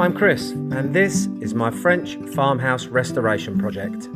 I'm Chris, and this is my French farmhouse restoration project.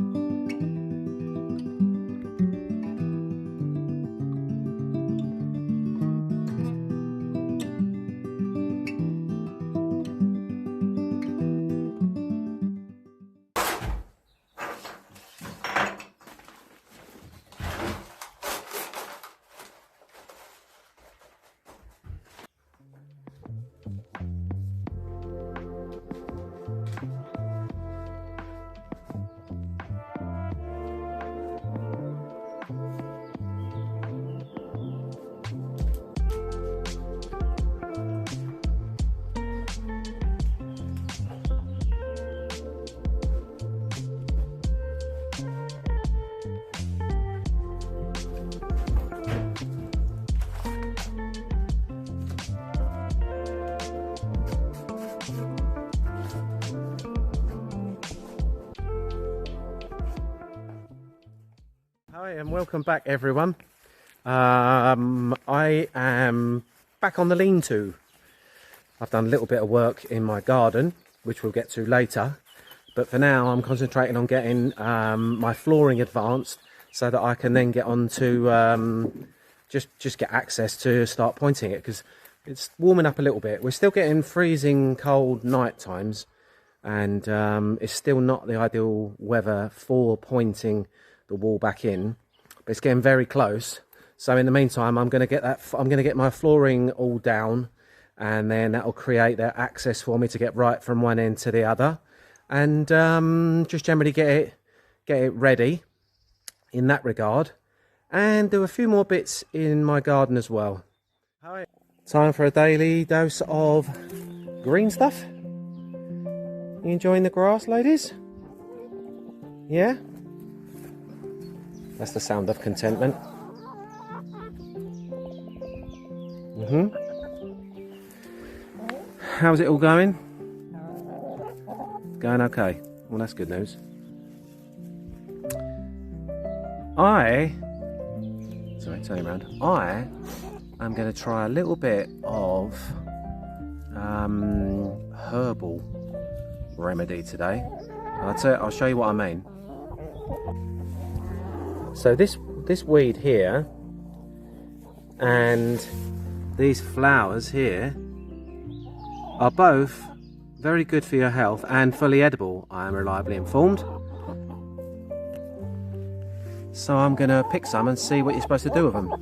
Hi and welcome back everyone. I am back on the lean-to. I've done a little bit of work in my garden, which we'll get to later, but for now I'm concentrating on getting my flooring advanced so that I can then get on to just get access to start pointing it, because it's warming up a little bit. We're still getting freezing cold night times, and it's still not the ideal weather for pointing the wall back in, but it's getting very close. So in the meantime, I'm going to get my flooring all down, and then that'll create that access for me to get right from one end to the other, and just generally get it ready in that regard, and do a few more bits in my garden as well. Hi. Time for a daily dose of green stuff. You enjoying the grass, ladies? Yeah? That's the sound of contentment. How's it all going? Going okay. Well, that's good news. Turning around. I am going to try a little bit of herbal remedy today. I'll show you what I mean. So this weed here and these flowers here are both very good for your health and fully edible, I am reliably informed. So I'm going to pick some and see what you're supposed to do with them.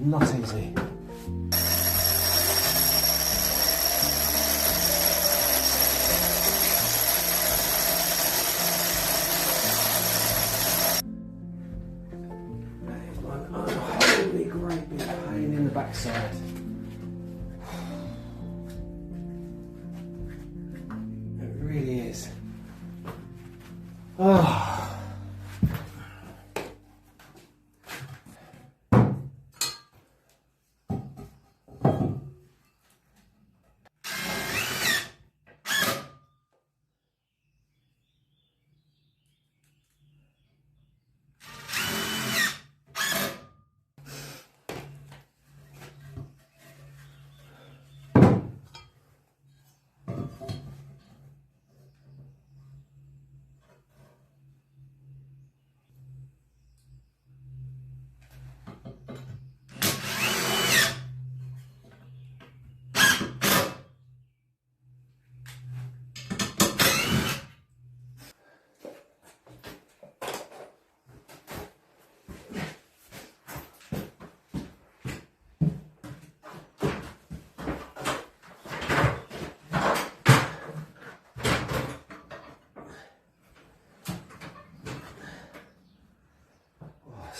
Not easy. That is one unholy great big pain in the backside. It really is. Oh.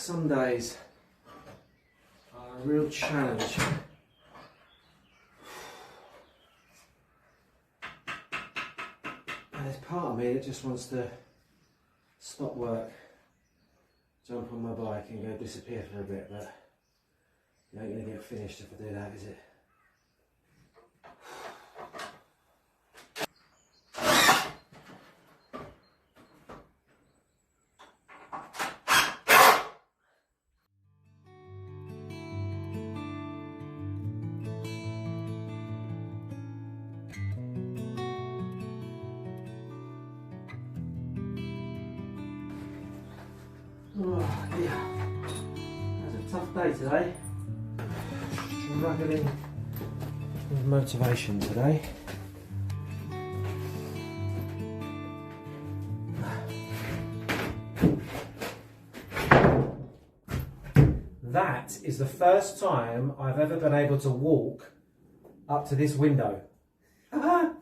some days are a real challenge. And there's part of me that just wants to stop work, jump on my bike and go disappear for a bit, but it ain't going to get finished if I do that, is it? Oh dear, that's a tough day today. Struggling with motivation today. That is the first time I've ever been able to walk up to this window. I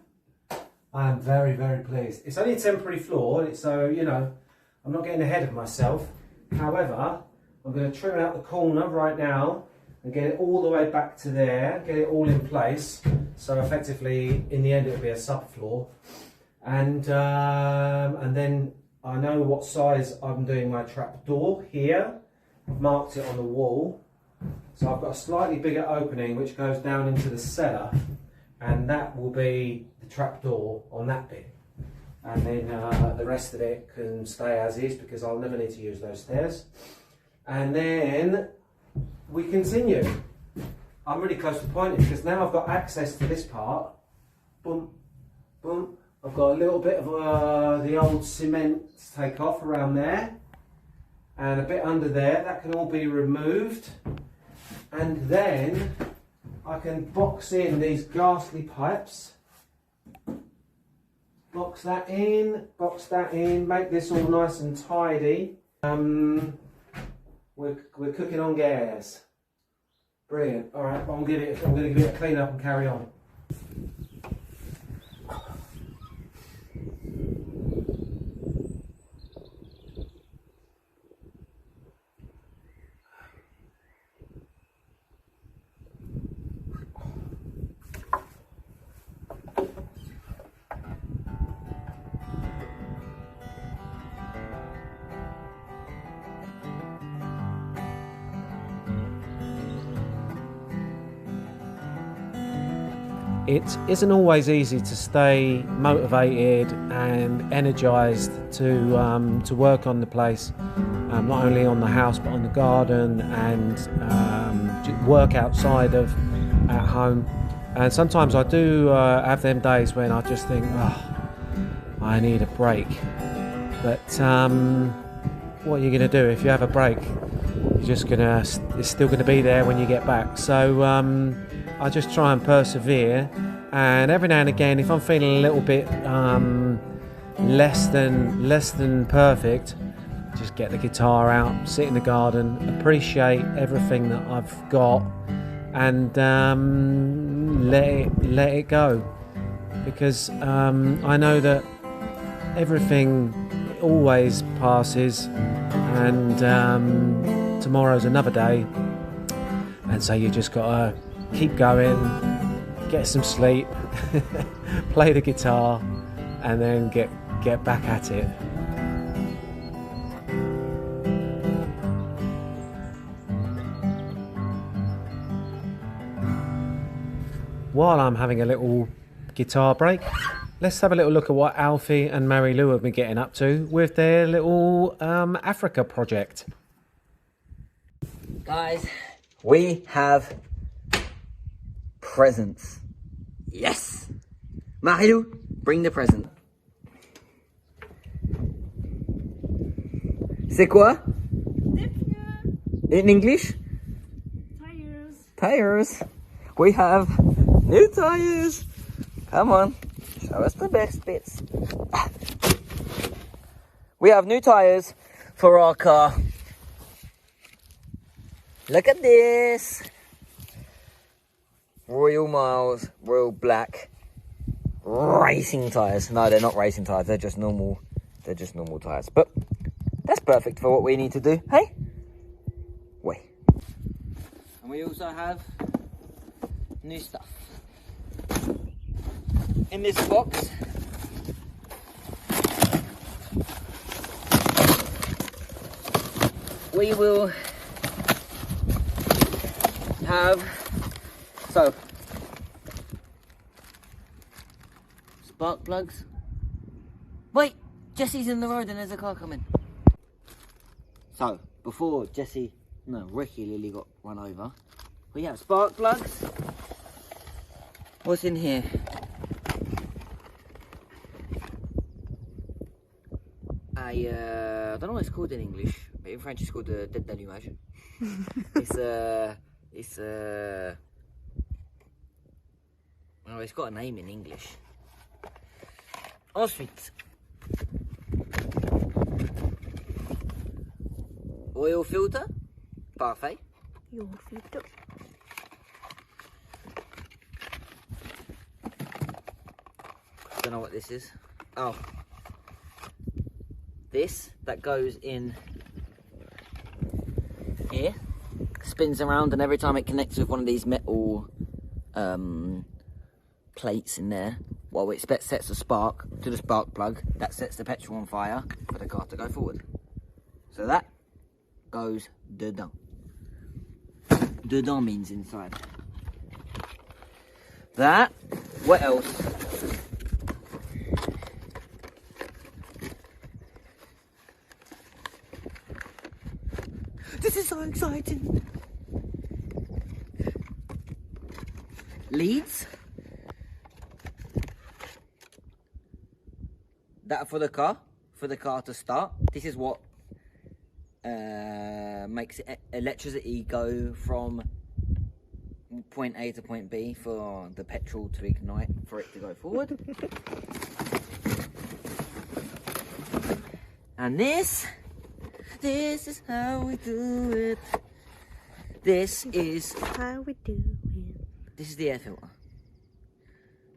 am very, very pleased. It's only a temporary floor, so you know, I'm not getting ahead of myself. However, I'm going to trim out the corner right now and get it all the way back to there, get it all in place. So effectively, in the end, it'll be a subfloor. And then I know what size I'm doing my trap door here. I've marked it on the wall. So I've got a slightly bigger opening which goes down into the cellar, and that will be the trap door on that bit. And then the rest of it can stay as is because I'll never need to use those stairs. And then we continue. I'm really close to the point because now I've got access to this part. Boom, boom. I've got a little bit of the old cement to take off around there. And a bit under there. That can all be removed. And then I can box in these ghastly pipes. Box that in, make this all nice and tidy. We're cooking on gas. Brilliant. All right, I'm going to give it a clean up and carry on. It isn't always easy to stay motivated and energised to work on the place, not only on the house but on the garden and work outside of at home. And sometimes I do have them days when I just think, oh, I need a break. But what are you going to do if you have a break? It's still going to be there when you get back. So I just try and persevere, and every now and again, if I'm feeling a little bit less than perfect, just get the guitar out, sit in the garden, appreciate everything that I've got, and let it go, because I know that everything always passes, and tomorrow's another day, and so you just gotta keep going, get some sleep, play the guitar, and then get back at it. While I'm having a little guitar break, let's have a little look at what Alfie and Mary Lou have been getting up to with their little Africa project. Guys, we have presents. Yes! Marie-Lou, bring the present. C'est quoi? In English? Tires. Tires. We have new tires. Come on, show us the best bits. We have new tires for our car. Look at this. Royal Miles, Royal Black racing tires. No, they're not racing tires. They're just normal tires. But that's perfect for what we need to do. Hey, we also have new stuff. In this box, we will have, so, spark plugs. Wait, Jesse's in the road and there's a car coming. So, before Ricky Lily got run over, we have spark plugs. What's in here? I don't know what it's called in English, but in French it's called the tête d'allumage. Oh, it's got a name in English. Ensuite, oil filter, parfait. Oil filter. Don't know what this is. Oh, this that goes in here, spins around, and every time it connects with one of these metal plates in there, well, it sets a spark to the spark plug that sets the petrol on fire for the car to go forward. So that goes dedans. Dedans means inside. That, what else? This is so exciting. Leads. That for the car to start. This is what makes electricity go from point A to point B for the petrol to ignite, for it to go forward. And this is how we do it. This is How we do it. This is the air filter.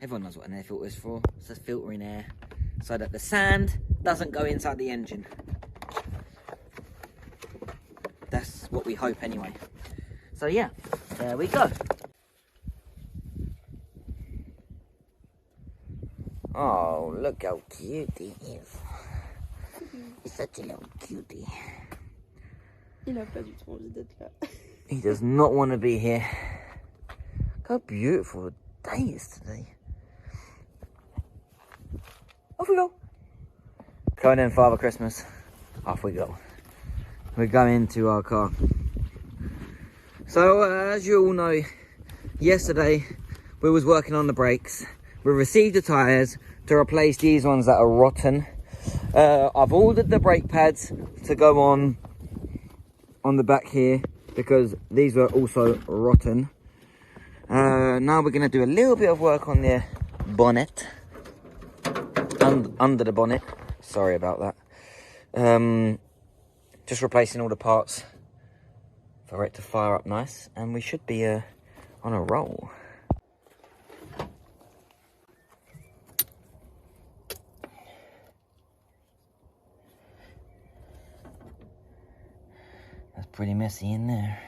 Everyone knows what an air filter is for. It's just filtering air so that the sand doesn't go inside the engine. That's what we hope anyway. So yeah, there we go. Oh, look how cute he is. He's such a little cutie. Il a pas du tout envie d'être là. He does not want to be here. Look how beautiful the day is today. Off we go. Going in Father Christmas. Off we go. We're going to our car. So as you all know, yesterday we was working on the brakes. We received the tyres to replace these ones that are rotten. I've ordered the brake pads to go on the back here because these were also rotten. Now we're going to do a little bit of work on the bonnet, under the bonnet. Sorry about that. Just replacing all the parts for it to fire up nice, and we should be on a roll. That's pretty messy in there.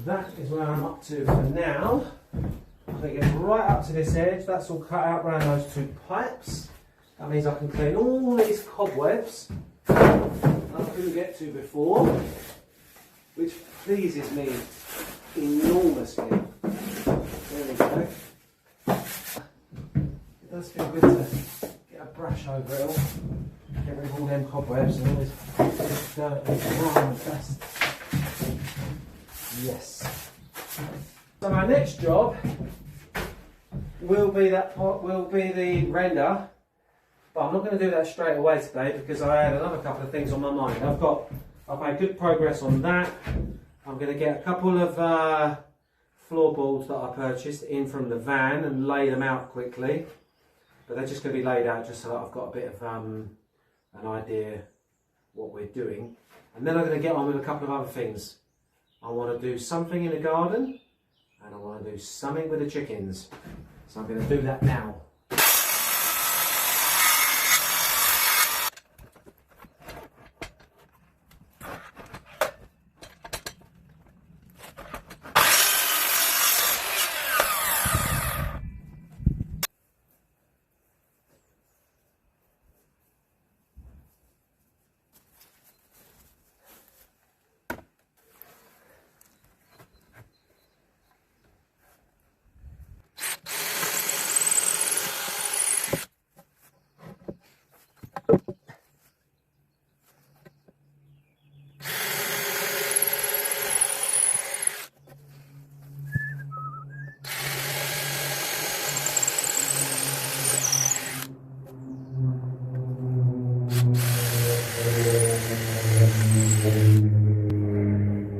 that is where I'm up to for now. I'm going to get right up to this edge. That's all cut out around those two pipes. That means I can clean all these cobwebs I couldn't get to before, which pleases me enormously. There we go. It does feel good to get a brush over it all, get rid of all them cobwebs and all this dirt and grime and dust. Yes. So my next job will be the render, but I'm not going to do that straight away today because I had another couple of things on my mind. I've made good progress on that. I'm going to get a couple of floorboards that I purchased in from the van and lay them out quickly, but they're just going to be laid out just so that I've got a bit of an idea what we're doing. And then I'm going to get on with a couple of other things. I want to do something in the garden and I want to do something with the chickens. So I'm going to do that now.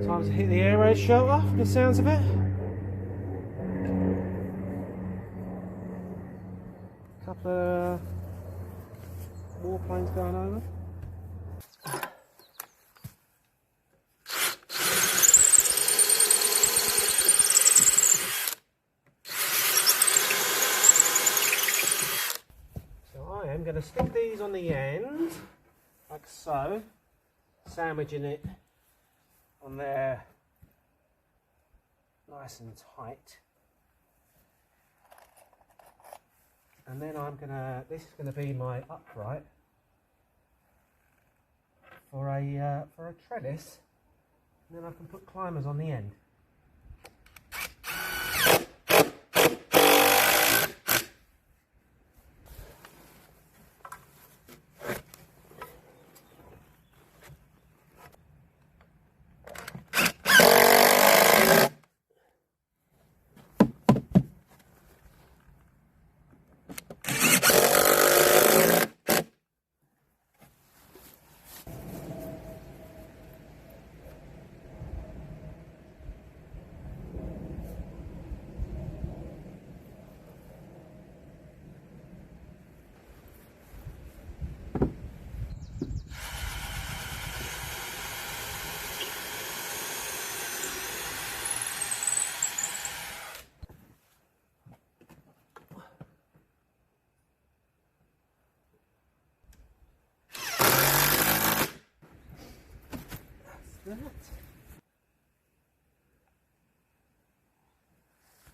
Time to hit the air raid shelter, from the sounds of it. Couple of warplanes going over. So I am going to stick these on the end, like so, sandwiching it on there nice and tight, and then this is gonna be my upright for a trellis, and then I can put climbers on the end.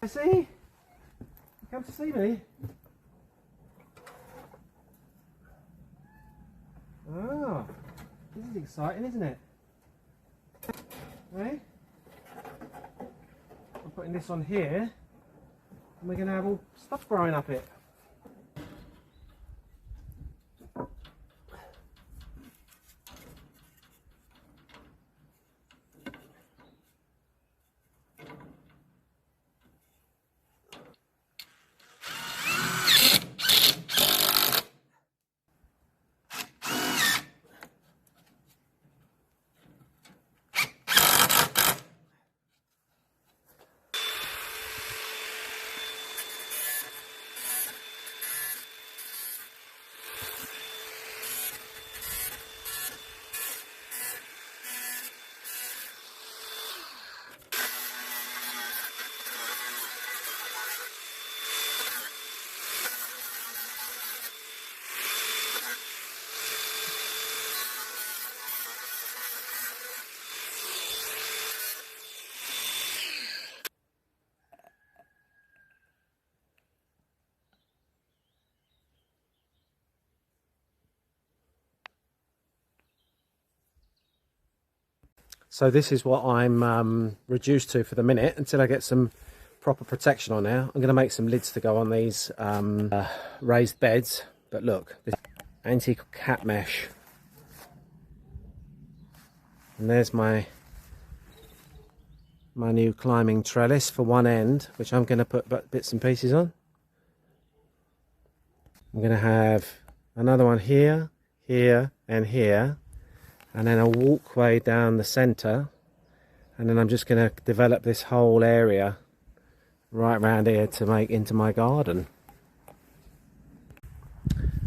I see. You come to see me. Ah, this is exciting, isn't it? Right? I'm putting this on here, and we're going to have all stuff growing up it. So this is what I'm reduced to for the minute until I get some proper protection on there. I'm going to make some lids to go on these raised beds. But look, this anti-cat mesh. And there's my new climbing trellis for one end, which I'm going to put bits and pieces on. I'm going to have another one here, here and here, and then a walkway down the centre, and then I'm just going to develop this whole area right round here to make into my garden.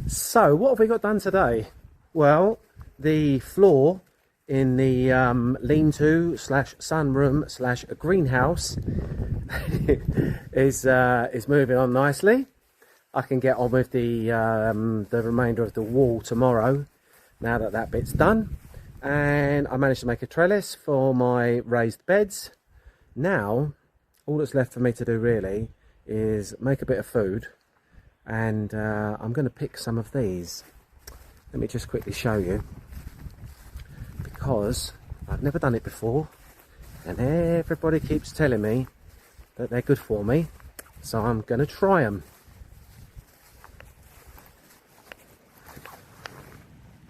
So what have we got done today? Well, the floor in the lean-to slash sunroom slash greenhouse is moving on nicely. I can get on with the remainder of the wall tomorrow now that that bit's done. And I managed to make a trellis for my raised beds. Now all that's left for me to do really is make a bit of food, and I'm going to pick some of these. Let me just quickly show you, because I've never done it before and everybody keeps telling me that they're good for me, so I'm going to try them.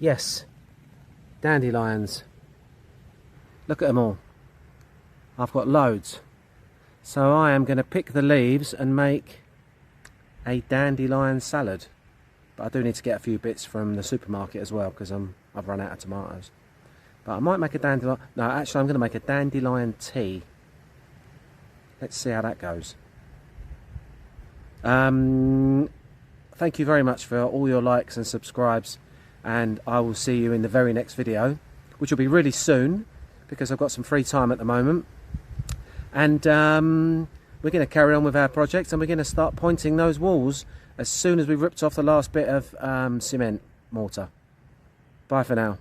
Yes, dandelions. Look at them all. I've got loads. So I am going to pick the leaves and make a dandelion salad. But I do need to get a few bits from the supermarket as well, because I've run out of tomatoes. But I might make a dandelion... No, actually I'm going to make a dandelion tea. Let's see how that goes. Thank you very much for all your likes and subscribes. And I will see you in the very next video, which will be really soon, because I've got some free time at the moment. And we're going to carry on with our project, and we're going to start pointing those walls as soon as we've ripped off the last bit of cement mortar. Bye for now.